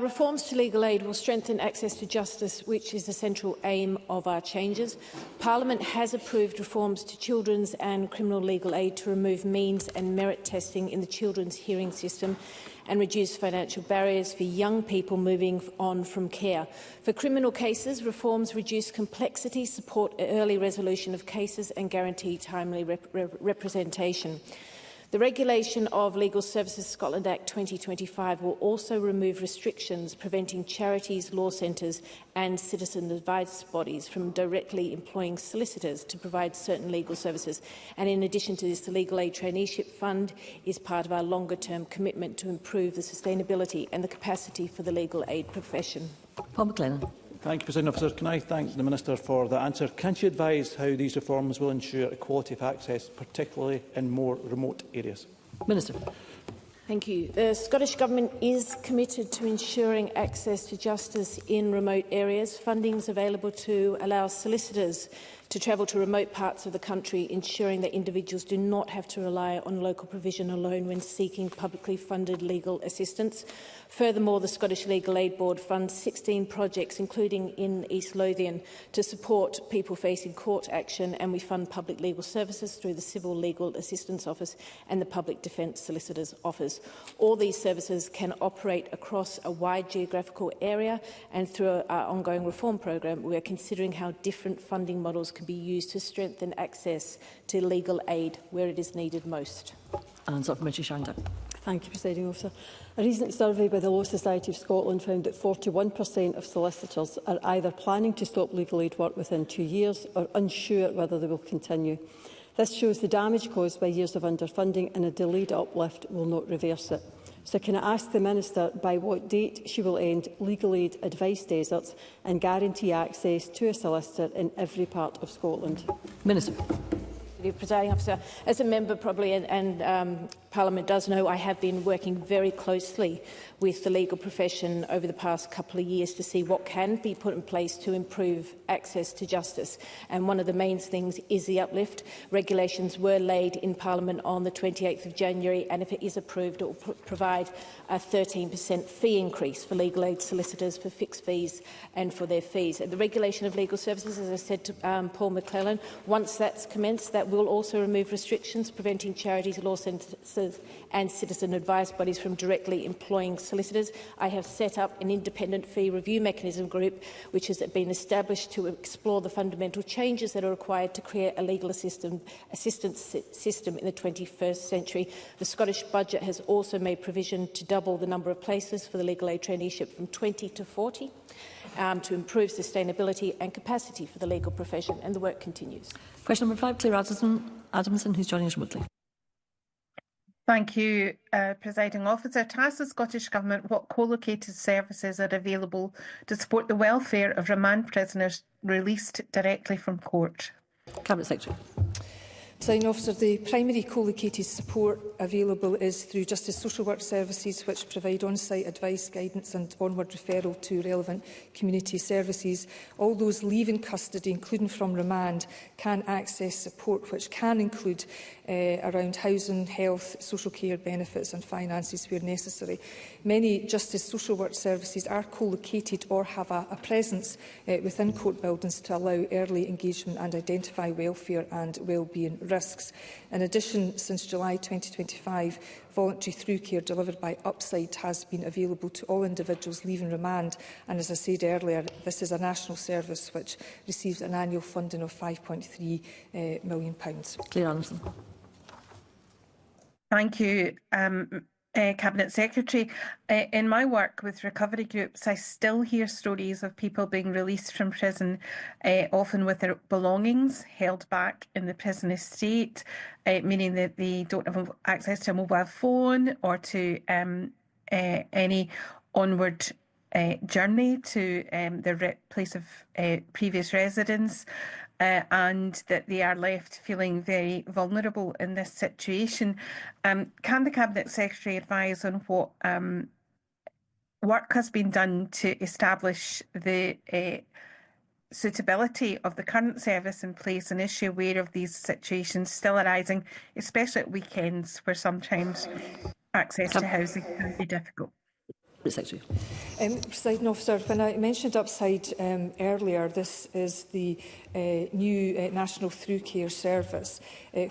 Reforms to legal aid will strengthen access to justice, which is the central aim of our changes. Parliament has approved reforms to children's and criminal legal aid to remove means and merit testing in the children's hearing system and reduce financial barriers for young people moving on from care. For criminal cases, reforms reduce complexity, support early resolution of cases and guarantee timely representation. The Regulation of Legal Services Scotland Act 2025 will also remove restrictions preventing charities, law centres and citizen advice bodies from directly employing solicitors to provide certain legal services. And in addition to this, the Legal Aid Traineeship Fund is part of our longer-term commitment to improve the sustainability and the capacity for the legal aid profession. Paul McLennan. Thank you, President Officer. Can I thank the Minister for the answer? Can she advise how these reforms will ensure equality of access, particularly in more remote areas? Minister. Thank you. The Scottish Government is committed to ensuring access to justice in remote areas. Funding is available to allow solicitors to travel to remote parts of the country, ensuring that individuals do not have to rely on local provision alone when seeking publicly funded legal assistance. Furthermore, the Scottish Legal Aid Board funds 16 projects, including in East Lothian, to support people facing court action, and we fund public legal services through the Civil Legal Assistance Office and the Public Defence Solicitor's Office. All these services can operate across a wide geographical area, and through our ongoing reform programme, we are considering how different funding models can be used to strengthen access to legal aid where it is needed most. And Supplementary Shanda. Thank you, Presiding Officer. A recent survey by the Law Society of Scotland found that 41% of solicitors are either planning to stop legal aid work within 2 years or unsure whether they will continue. This shows the damage caused by years of underfunding, and a delayed uplift will not reverse it. So can I ask the Minister by what date she will end legal aid advice deserts and guarantee access to a solicitor in every part of Scotland? Minister. Presiding Officer, as a member probably and Parliament does know, I have been working very closely with the legal profession over the past couple of years to see what can be put in place to improve access to justice. And one of the main things is the uplift. Regulations were laid in Parliament on the 28th of January, and if it is approved, it will provide a 13% fee increase for legal aid solicitors for fixed fees and for their fees. The Regulation of Legal Services, as I said to Paul McLellan, once that's commenced, that will also remove restrictions preventing charities, law centres and citizen advice bodies from directly employing solicitors. I have set up an independent fee review mechanism group which has been established to explore the fundamental changes that are required to create a legal assistance system in the 21st century. The Scottish Budget has also made provision to double the number of places for the legal aid traineeship from 20 to 40 to improve sustainability and capacity for the legal profession, and the work continues. Question number 5, Claire Adamson, who's joining us remotely. Thank you, Presiding Officer. To ask the Scottish Government what co-located services are available to support the welfare of remand prisoners released directly from court. Cabinet Secretary. Presiding Officer, the primary co-located support available is through Justice Social Work Services, which provide on-site advice, guidance and onward referral to relevant community services. All those leaving custody, including from remand, can access support which can include around housing, health, social care benefits and finances where necessary. Many Justice Social Work Services are co-located or have a presence within court buildings to allow early engagement and identify welfare and wellbeing risks. In addition, since July 2025, voluntary through care delivered by Upside has been available to all individuals leaving remand, and as I said earlier, this is a national service which receives an annual funding of £5.3 million. Claire Anderson. Thank you, Cabinet Secretary. In my work with recovery groups, I still hear stories of people being released from prison, often with their belongings held back in the prison estate, meaning that they don't have access to a mobile phone or to any onward journey to their place of previous residence. And that they are left feeling very vulnerable in this situation. Can the Cabinet Secretary advise on what work has been done to establish the suitability of the current service in place, and is she aware of these situations still arising, especially at weekends where sometimes access to housing can be difficult? Presiding Officer, when I mentioned Upside earlier, this is the new National Through Care Service,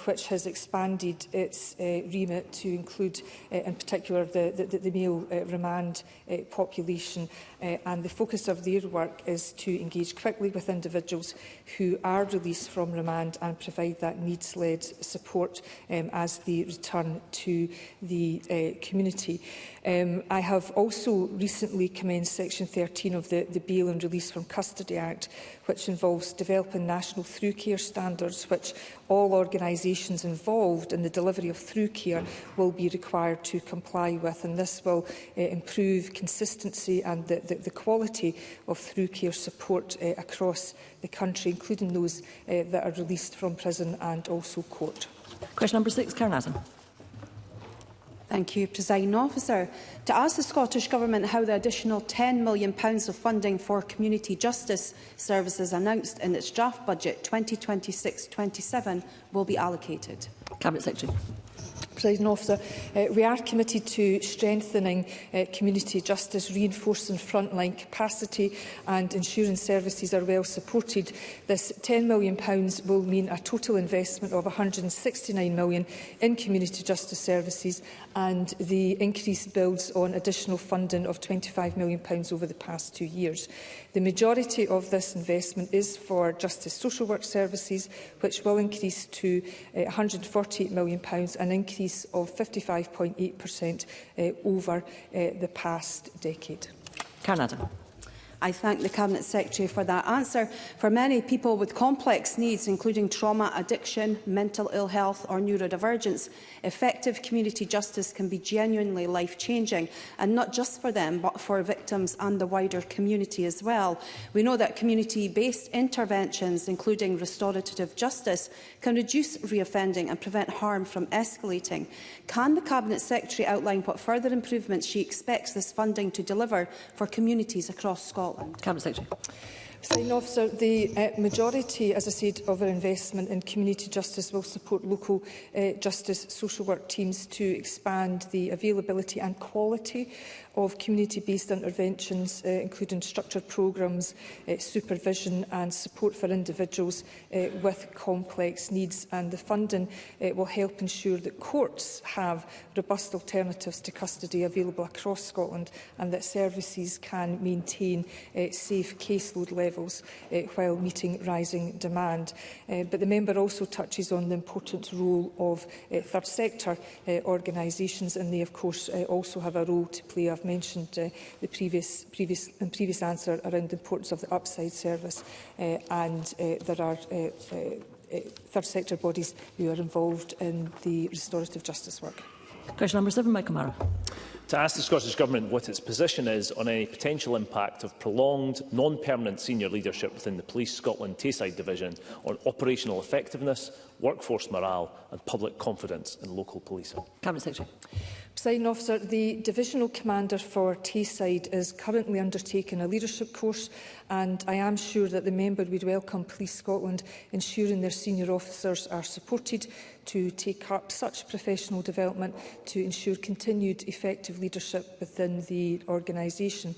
which has expanded its remit to include, in particular, the male remand population. And the focus of their work is to engage quickly with individuals who are released from remand and provide that needs-led support as they return to the community. I have also recently commenced Section 13 of the Bail and Release from Custody Act, which involves developing national through care standards, which all organisations involved in the delivery of through care will be required to comply with. And this will improve consistency and the quality of through care support across the country, including those that are released from prison and also court. Question number 6, Karen Aston. Thank you, Presiding Officer. To ask the Scottish Government how the additional £10 million of funding for community justice services announced in its draft budget 2026-27 will be allocated. Cabinet Secretary. Presiding Officer, we are committed to strengthening community justice, reinforcing frontline capacity and ensuring services are well supported. This £10 million will mean a total investment of £169 million in community justice services, and the increase builds on additional funding of £25 million over the past 2 years. The majority of this investment is for justice social work services, which will increase to £148 million, an increase of 55.8% over the past decade. Karen. I thank the Cabinet Secretary for that answer. For many people with complex needs, including trauma, addiction, mental ill health or neurodivergence, effective community justice can be genuinely life-changing, and not just for them, but for victims and the wider community as well. We know that community-based interventions, including restorative justice, can reduce reoffending and prevent harm from escalating. Can the Cabinet Secretary outline what further improvements she expects this funding to deliver for communities across Scotland? Cabinet Secretary. Presiding Officer, the majority, as I said, of our investment in community justice will support local justice social work teams to expand the availability and quality of community-based interventions, including structured programmes, supervision and support for individuals with complex needs. And the funding will help ensure that courts have robust alternatives to custody available across Scotland, and that services can maintain safe caseload levels while meeting rising demand. But the member also touches on the important role of third sector organisations, and they of course also have a role to play. I've mentioned the previous answer around the importance of the Upside service, and there are third sector bodies who are involved in the restorative justice work. Question number 7, Michael Mara. To ask the Scottish Government what its position is on any potential impact of prolonged, non-permanent senior leadership within the Police Scotland Tayside Division on operational effectiveness, workforce morale and public confidence in local policing. Cabinet Secretary. Presiding Officer, the Divisional Commander for Tayside is currently undertaking a leadership course, and I am sure that the member would welcome Police Scotland ensuring their senior officers are supported to take up such professional development to ensure continued effective leadership within the organisation.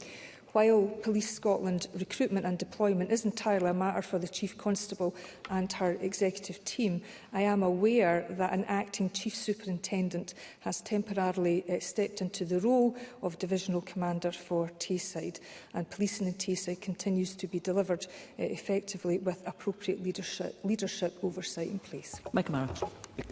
While Police Scotland recruitment and deployment is entirely a matter for the Chief Constable and her executive team, I am aware that an acting Chief Superintendent has temporarily stepped into the role of Divisional Commander for Tayside, and policing in Tayside continues to be delivered effectively with appropriate leadership oversight in place. Michael Mara.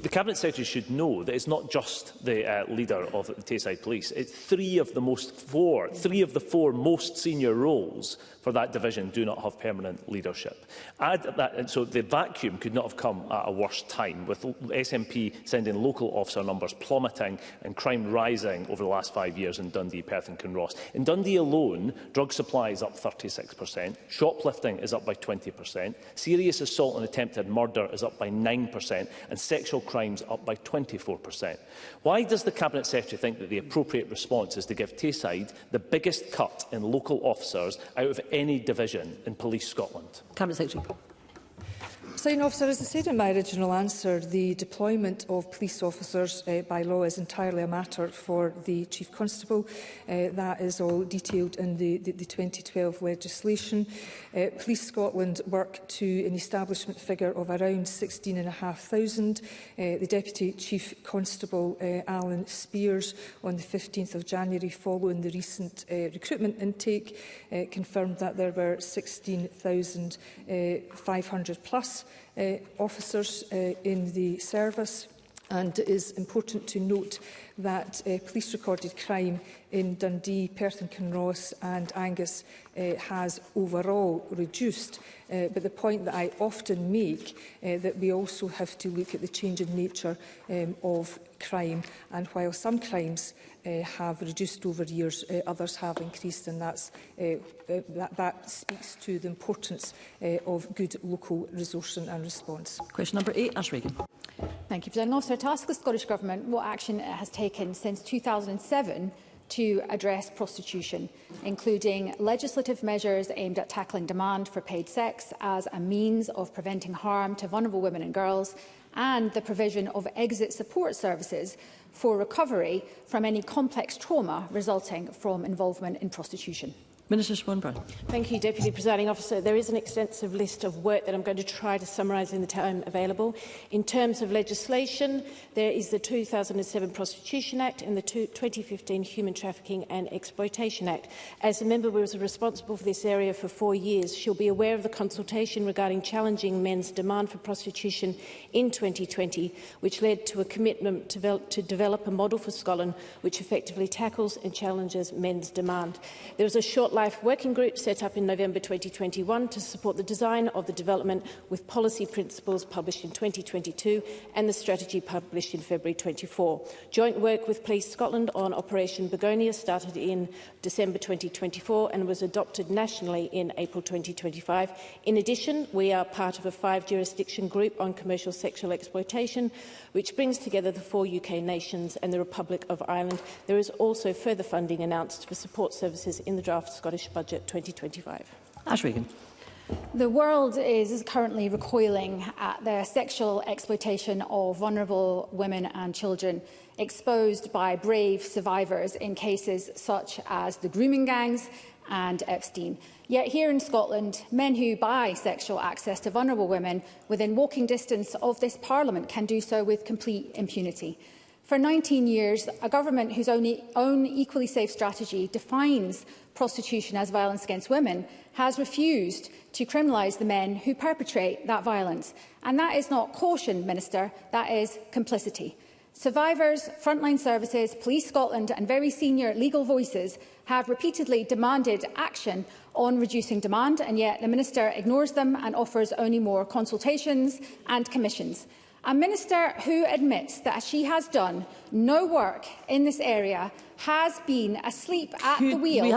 The Cabinet Secretary should know that it's not just the leader of the Tayside Police. It's three of the four most senior roles for that division do not have permanent leadership. And so the vacuum could not have come at a worse time, with SNP sending local officer numbers plummeting and crime rising over the last 5 years in Dundee, Perth and Kinross. In Dundee alone, drug supply is up 36%, shoplifting is up by 20%, serious assault and attempted murder is up by 9%, and sexual crimes up by 24%. Why does the Cabinet Secretary think that the appropriate response is to give Tayside the biggest cut in local officers out of any division in Police Scotland? Cabinet Secretary. Presiding Officer, as I said in my original answer, the deployment of police officers by law is entirely a matter for the Chief Constable. That is all detailed in the 2012 legislation. Police Scotland work to an establishment figure of around 16,500. The Deputy Chief Constable, Alan Spears, on the 15th of January, following the recent recruitment intake, confirmed that there were 16,500 plus officers in the service. And it is important to note that police recorded crime in Dundee, Perth and Kinross and Angus has overall reduced. But the point that I often make that we also have to look at the changing nature of crime, and while some crimes have reduced over years, others have increased, and that speaks to the importance of good local resourcing and response. Question number 8, Ash Regan. Thank you, President Officer. To ask the Scottish Government what action it has taken since 2007 to address prostitution, including legislative measures aimed at tackling demand for paid sex as a means of preventing harm to vulnerable women and girls, and the provision of exit support services for recovery from any complex trauma resulting from involvement in prostitution. Minister Siobhan Brown. Thank you, Deputy Presiding Officer. There is an extensive list of work that I'm going to try to summarise in the time available. In terms of legislation, there is the 2007 Prostitution Act and the 2015 Human Trafficking and Exploitation Act. As a member who was responsible for this area for 4 years, she'll be aware of the consultation regarding challenging men's demand for prostitution in 2020, which led to a commitment to develop a model for Scotland which effectively tackles and challenges men's demand. There was a short Life Working Group set up in November 2021 to support the design of the development, with policy principles published in 2022 and the strategy published in February 24. Joint work with Police Scotland on Operation Begonia started in December 2024 and was adopted nationally in April 2025. In addition, we are part of a 5-jurisdiction group on commercial sexual exploitation, which brings together the 4 UK nations and the Republic of Ireland. There is also further funding announced for support services in the draft Scottish Budget 2025. Ash Regan. The world is currently recoiling at the sexual exploitation of vulnerable women and children, exposed by brave survivors in cases such as the grooming gangs and Epstein. Yet here in Scotland, men who buy sexual access to vulnerable women within walking distance of this Parliament can do so with complete impunity. For 19 years, a government whose own Equally Safe strategy defines prostitution as violence against women has refused to criminalise the men who perpetrate that violence. And that is not caution, Minister, that is complicity. Survivors, frontline services, Police Scotland and very senior legal voices have repeatedly demanded action on reducing demand, and yet the Minister ignores them and offers only more consultations and commissions. A Minister who admits that she has done no work in this area has been asleep at the wheel of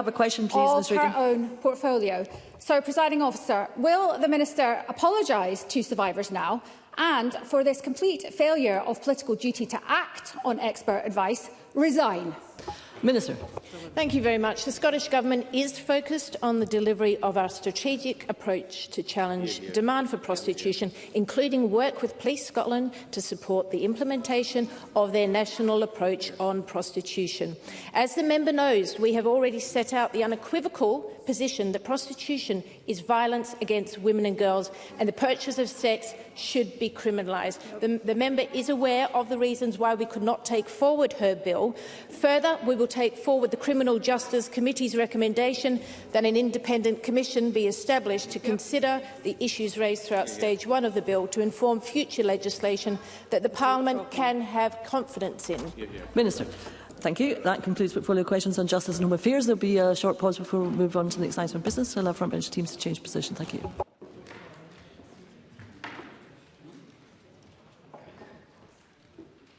her own portfolio. So, Presiding Officer, will the Minister apologise to survivors now, and for this complete failure of political duty to act on expert advice, resign? Minister. Thank you very much. The Scottish Government is focused on the delivery of our strategic approach to challenge demand for prostitution, including work with Police Scotland to support the implementation of their national approach on prostitution. As the member knows, we have already set out the unequivocal position that prostitution is violence against women and girls, and the purchase of sex should be criminalised. The member is aware of the reasons why we could not take forward her bill. Further, we will take forward the Criminal Justice Committee's recommendation that an independent commission be established to consider the issues raised throughout stage 1 of the bill to inform future legislation that the Parliament can have confidence in. Minister. Thank you. That concludes portfolio questions on justice and home affairs. There will be a short pause before we move on to the next item of business. I'll allow front bench teams to change position. Thank you.